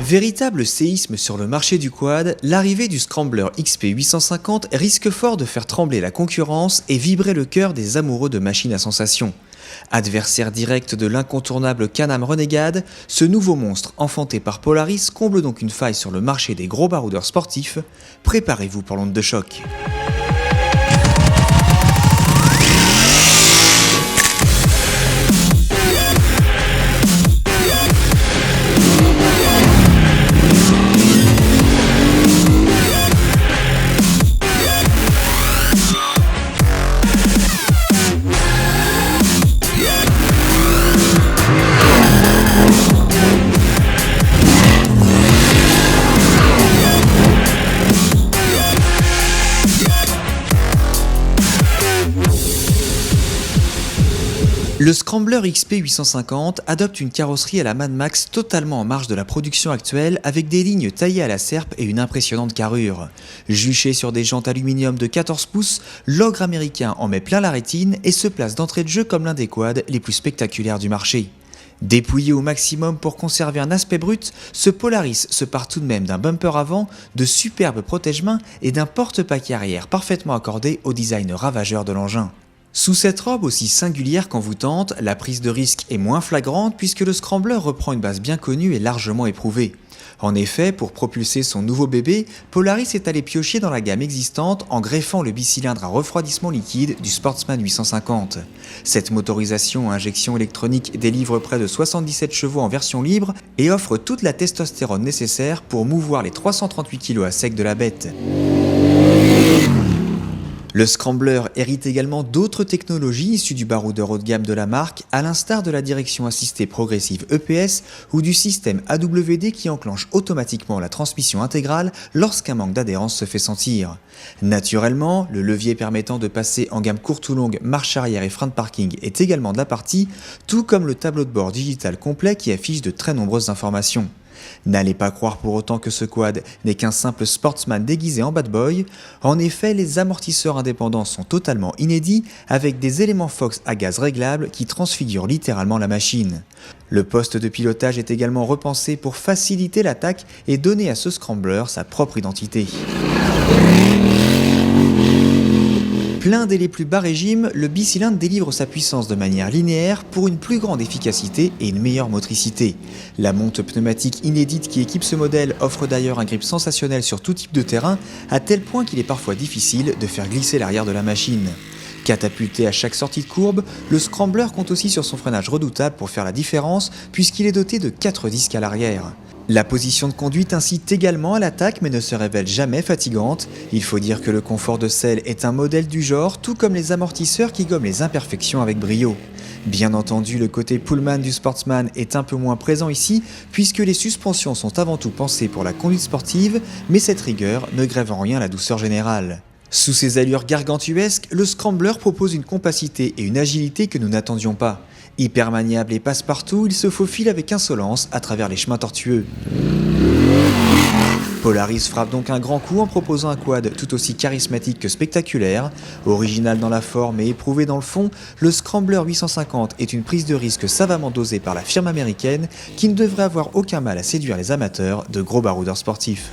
Véritable séisme sur le marché du quad, l'arrivée du Scrambler XP850 risque fort de faire trembler la concurrence et vibrer le cœur des amoureux de machines à sensation. Adversaire direct de l'incontournable Can-Am Renegade, ce nouveau monstre enfanté par Polaris comble donc une faille sur le marché des gros baroudeurs sportifs. Préparez-vous pour l'onde de choc. Le Scrambler XP850 adopte une carrosserie à la Mad Max totalement en marge de la production actuelle avec des lignes taillées à la serpe et une impressionnante carrure. Juché sur des jantes aluminium de 14 pouces, l'ogre américain en met plein la rétine et se place d'entrée de jeu comme l'un des quads les plus spectaculaires du marché. Dépouillé au maximum pour conserver un aspect brut, ce Polaris se part tout de même d'un bumper avant, de superbes protège-mains et d'un porte-paquet arrière parfaitement accordé au design ravageur de l'engin. Sous cette robe aussi singulière qu'envoûtante, la prise de risque est moins flagrante puisque le Scrambler reprend une base bien connue et largement éprouvée. En effet, pour propulser son nouveau bébé, Polaris est allé piocher dans la gamme existante en greffant le bicylindre à refroidissement liquide du Sportsman 850. Cette motorisation à injection électronique délivre près de 77 chevaux en version libre et offre toute la testostérone nécessaire pour mouvoir les 338 kg à sec de la bête. Le Scrambler hérite également d'autres technologies issues du baroudeur haut de gamme de la marque, à l'instar de la direction assistée progressive EPS ou du système AWD qui enclenche automatiquement la transmission intégrale lorsqu'un manque d'adhérence se fait sentir. Naturellement, le levier permettant de passer en gamme courte ou longue, marche arrière et frein de parking est également de la partie, tout comme le tableau de bord digital complet qui affiche de très nombreuses informations. N'allez pas croire pour autant que ce quad n'est qu'un simple sportsman déguisé en bad boy. En effet, les amortisseurs indépendants sont totalement inédits avec des éléments Fox à gaz réglables qui transfigurent littéralement la machine. Le poste de pilotage est également repensé pour faciliter l'attaque et donner à ce Scrambler sa propre identité. Plein dès les plus bas régimes, le bicylindre délivre sa puissance de manière linéaire pour une plus grande efficacité et une meilleure motricité. La monte pneumatique inédite qui équipe ce modèle offre d'ailleurs un grip sensationnel sur tout type de terrain, à tel point qu'il est parfois difficile de faire glisser l'arrière de la machine. Catapulté à chaque sortie de courbe, le Scrambler compte aussi sur son freinage redoutable pour faire la différence puisqu'il est doté de 4 disques à l'arrière. La position de conduite incite également à l'attaque mais ne se révèle jamais fatigante. Il faut dire que le confort de selle est un modèle du genre, tout comme les amortisseurs qui gomment les imperfections avec brio. Bien entendu, le côté Pullman du Sportsman est un peu moins présent ici, puisque les suspensions sont avant tout pensées pour la conduite sportive, mais cette rigueur ne grève en rien la douceur générale. Sous ses allures gargantuesques, le Scrambler propose une compacité et une agilité que nous n'attendions pas. Hyper maniable et passe-partout, il se faufile avec insolence à travers les chemins tortueux. Polaris frappe donc un grand coup en proposant un quad tout aussi charismatique que spectaculaire. Original dans la forme et éprouvé dans le fond, le Scrambler 850 est une prise de risque savamment dosée par la firme américaine qui ne devrait avoir aucun mal à séduire les amateurs de gros baroudeurs sportifs.